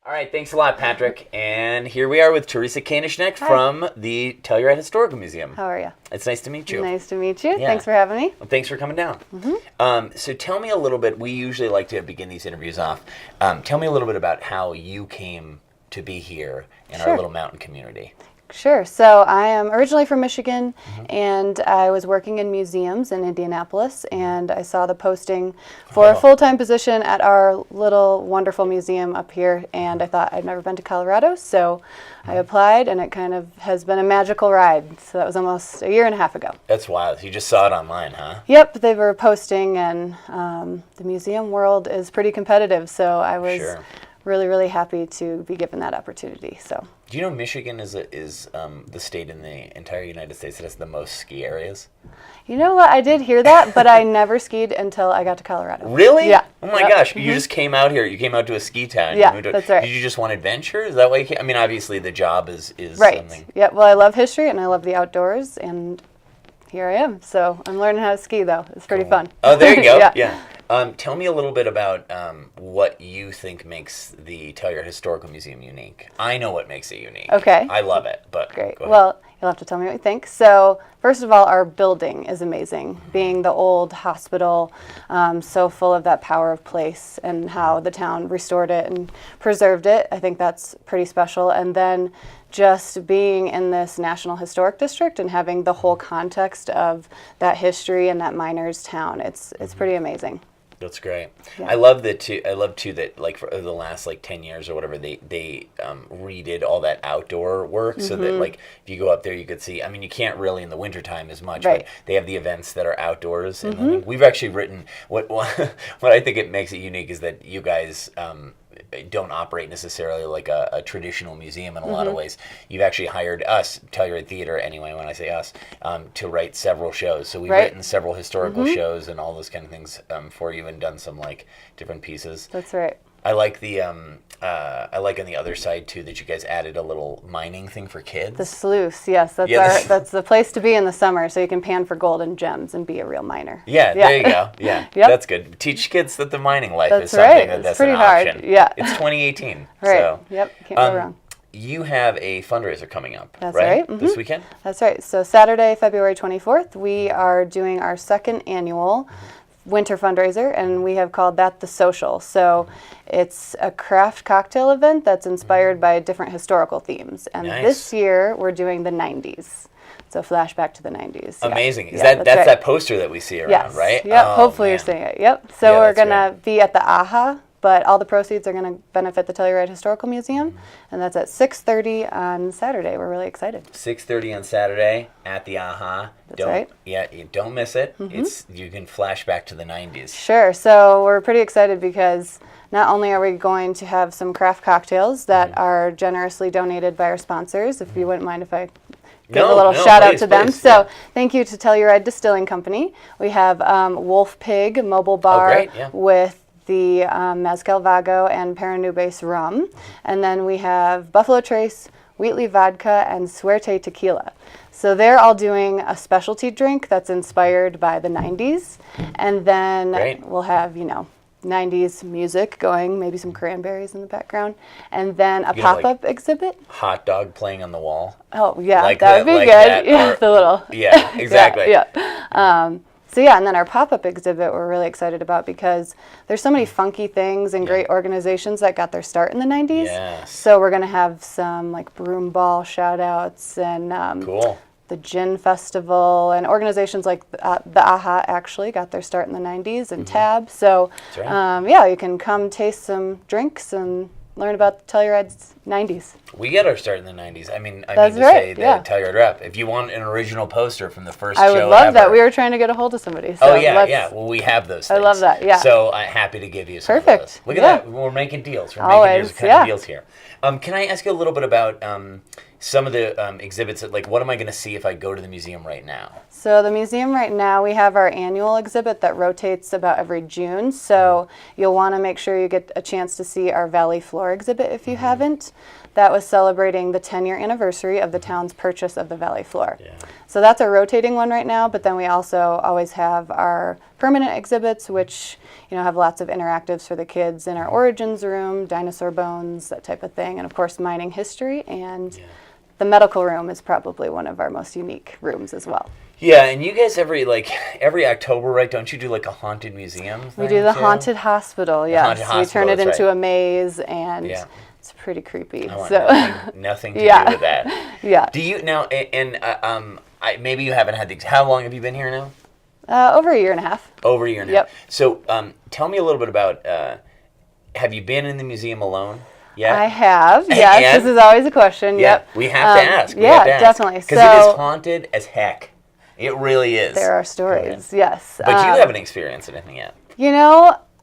All right, thanks a lot, Patrick. And here we are with Theresa Koenigsknecht from the Telluride Historical Museum. How are you? It's nice to meet you. Nice to meet you. Yeah. Thanks for having me. Well, thanks for coming down. So tell me a little bit, we usually like to begin these interviews off. Tell me a little bit about how you came to be here in our little mountain community. Sure. So I am originally from Michigan, and I was working in museums in Indianapolis, and I saw the posting for a full-time position at our little wonderful museum up here, and I thought I'd never been to Colorado, so I applied, and it kind of has been a magical ride. So that was almost a year and a half ago. That's wild. You just saw it online, huh? Yep, they were posting, and the museum world is pretty competitive, so I was really happy to be given that opportunity. So. Do you know Michigan is the state in the entire United States that has the most ski areas? You know what? I did hear that, but I never skied until I got to Colorado. Really? Yeah. Oh my gosh! You just came out here. You came out to a ski town. Yeah, that's right. Did you just want adventure? Is that why you came? I mean, obviously the job is right. something. Yeah. Well, I love history and I love the outdoors, and here I am. So I'm learning how to ski, though. It's pretty fun. Oh, there you go. Yeah. Tell me a little bit about what you think makes the Telluride Historical Museum unique. I know what makes it unique. Okay. I love it, but Great. Go ahead. Well, you'll have to tell me what you think. So, first of all, our building is amazing. Being the old hospital, so full of that power of place and how the town restored it and preserved it. I think that's pretty special. And then just being in this National Historic District and having the whole context of that history and that miners' town, it's pretty amazing. That's great. Yeah. I love too that like for the last 10 years or whatever they redid all that outdoor work so that like if you go up there you could see. I mean you can't really in the wintertime as much, but they have the events that are outdoors. And I mean, we've actually written what I think it makes it unique is that you guys don't operate necessarily like a traditional museum in a lot of ways. You've actually hired us, Telluride Theater anyway, when I say us, to write several shows. So we've written several historical shows and all those kind of things for you and done some like different pieces. That's right. I like the I like on the other side too that you guys added a little mining thing for kids. The sluice, yes, that's the place to be in the summer, so you can pan for gold and gems and be a real miner. Yeah, there you go. Yeah, that's good. Teach kids that the mining life is something that's pretty an hard. option. Yeah, it's 2018. Right. So. Yep. Can't go wrong. You have a fundraiser coming up. That's right. right. This weekend. That's right. So Saturday, February 24th, we are doing our second annual winter fundraiser, and we have called that The Social. So it's a craft cocktail event that's inspired by different historical themes. And this year we're doing the 90s. So flashback to the 90s. Amazing. Yeah. That's that poster that we see around, right? Yep. Oh, hopefully you're seeing it. Yep. So we're going to be at the AHA, but all the proceeds are going to benefit the Telluride Historical Museum, and that's at 6:30 on Saturday. We're really excited. 6:30 on Saturday at the AHA. That's right. Yeah, you don't miss it. You can flash back to the 90s. Sure. So we're pretty excited because not only are we going to have some craft cocktails that are generously donated by our sponsors, if you wouldn't mind if I give a little shout out to them. So thank you to Telluride Distilling Company. We have Wolf Pig Mobile Bar with the Mezcal Vago and Paranubes rum. And then we have Buffalo Trace, Wheatley Vodka, and Suerte Tequila. So they're all doing a specialty drink that's inspired by the 90s. And then we'll have, 90s music going, maybe some cranberries in the background, and then a pop-up exhibit. Hot dog playing on the wall. Oh, yeah, that would be good. The little. Yeah, exactly. So and then our pop-up exhibit we're really excited about because there's so many funky things and great organizations that got their start in the 90s. Yes. So we're going to have some like broom ball shout-outs and the Gin Festival, and organizations like the AHA actually got their start in the 90s, and TAB. So, you can come taste some drinks and learn about Telluride's 90s. We got our start in the 90s. I mean to say the Telluride rep. If you want an original poster from the first show I would love that. We were trying to get a hold of somebody. So Well, we have those things. I love that, So I'm happy to give you some of those. Look at that. We're making deals. We're making deals here. Can I ask you a little bit about, some of the exhibits, like what am I going to see if I go to the museum right now? So the museum right now, we have our annual exhibit that rotates about every June. So you'll want to make sure you get a chance to see our Valley Floor exhibit if you haven't. That was celebrating the 10-year anniversary of the town's purchase of the Valley Floor. Yeah. So that's a rotating one right now, but then we also always have our permanent exhibits, which have lots of interactives for the kids in our origins room, dinosaur bones, that type of thing, and of course mining history, and the medical room is probably one of our most unique rooms as well. Yeah, and you guys every October, right? Don't you do like a haunted museum thing? We do the haunted hospital, yes. Haunted hospital, we turn it that's into right. a maze, and it's pretty creepy. I want So nothing to do with that. Yeah. Do you now? And maybe you haven't had the. How long have you been here now? Over a year and a half. Over a year and a Yep. half. So, tell me a little bit about. Have you been in the museum alone? Yeah. I have. Yes, And- this is always a question. Yeah, Yep. we have to ask. Definitely. Because it is haunted as heck. It really is. There are stories. Yes. But you haven't experienced anything yet.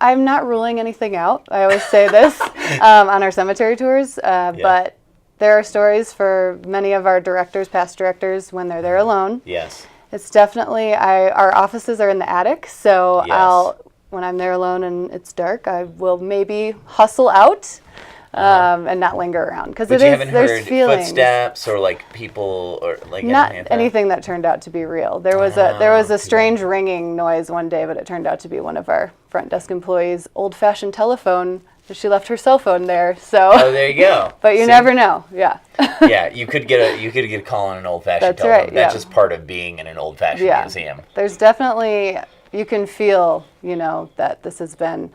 I'm not ruling anything out. I always say this on our cemetery tours, but there are stories for many of our directors, past directors, when they're there alone. Yes. It's definitely, our offices are in the attic, so Yes. when I'm there alone and it's dark, I will maybe hustle out and not linger around. Because But you haven't there's heard feelings. footsteps or like people or like Not anything like that? anything that turned out to be real. There was a strange ringing noise one day, but it turned out to be one of our front desk employees' old-fashioned telephone. She left her cell phone there, so. Oh, there you go. But you never know. Yeah. Yeah, you could get a call on an old-fashioned That's telephone. right, That's yeah. just part of being in an old-fashioned Yeah. museum. There's definitely, you can feel, that this has been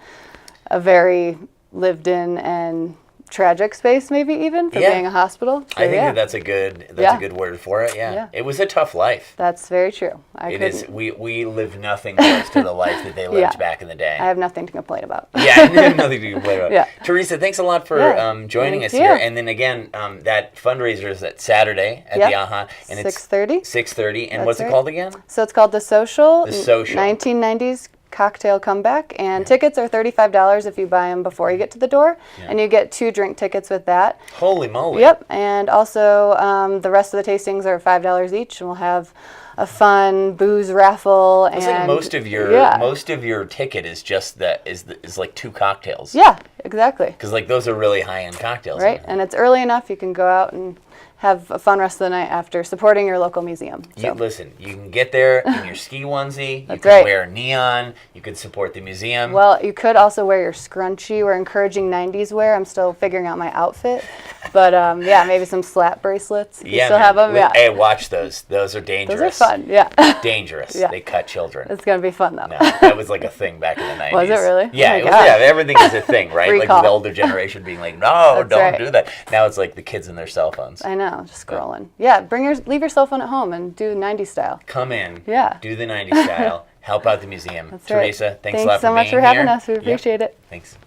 a very lived in and tragic space, maybe even for being a hospital. So, I think that's a good word for it. Yeah. It was a tough life. That's very true. It is. We live nothing close to the life that they lived back in the day. I have nothing to complain about. Yeah, nothing to complain about. Yeah. Theresa, thanks a lot for joining us Thank here. you. And then again, that fundraiser is at Saturday at the AHA, and 6:30. it's 6:30. And That's what's it right. called again? So it's called The Social. The Social. 1990s cocktail comeback, and tickets are $35 if you buy them before you get to the door, and you get 2 drink tickets with that. Holy moly! Yep, and also the rest of the tastings are $5 each, and we'll have a fun booze raffle. It's like most of your ticket is just is like 2 cocktails. Yeah, exactly. Because like those are really high end cocktails. Right, and it's early enough you can go out and have a fun rest of the night after supporting your local museum. So. Listen, you can get there in your ski onesie. That's you can right. wear neon. You could support the museum. Well, you could also wear your scrunchie. We're encouraging 90s wear. I'm still figuring out my outfit. But maybe some slap bracelets. You still have them? Yeah. Hey, watch those. Those are dangerous. Those are fun, yeah. Dangerous. Yeah. They cut children. It's going to be fun, though. No, that was like a thing back in the 90s. Was it really? Yeah, Oh my it was, God. everything is a thing, right? Free Like call. the older generation being like, no, That's don't right. do that. Now it's like the kids and their cell phones. I know, just scrolling. Yeah, leave your cell phone at home and do 90s style. Come in. Yeah. Do the 90s style. Help out the museum. That's Teresa, right. thanks a lot for so much being for having here. us. We appreciate it. Thanks.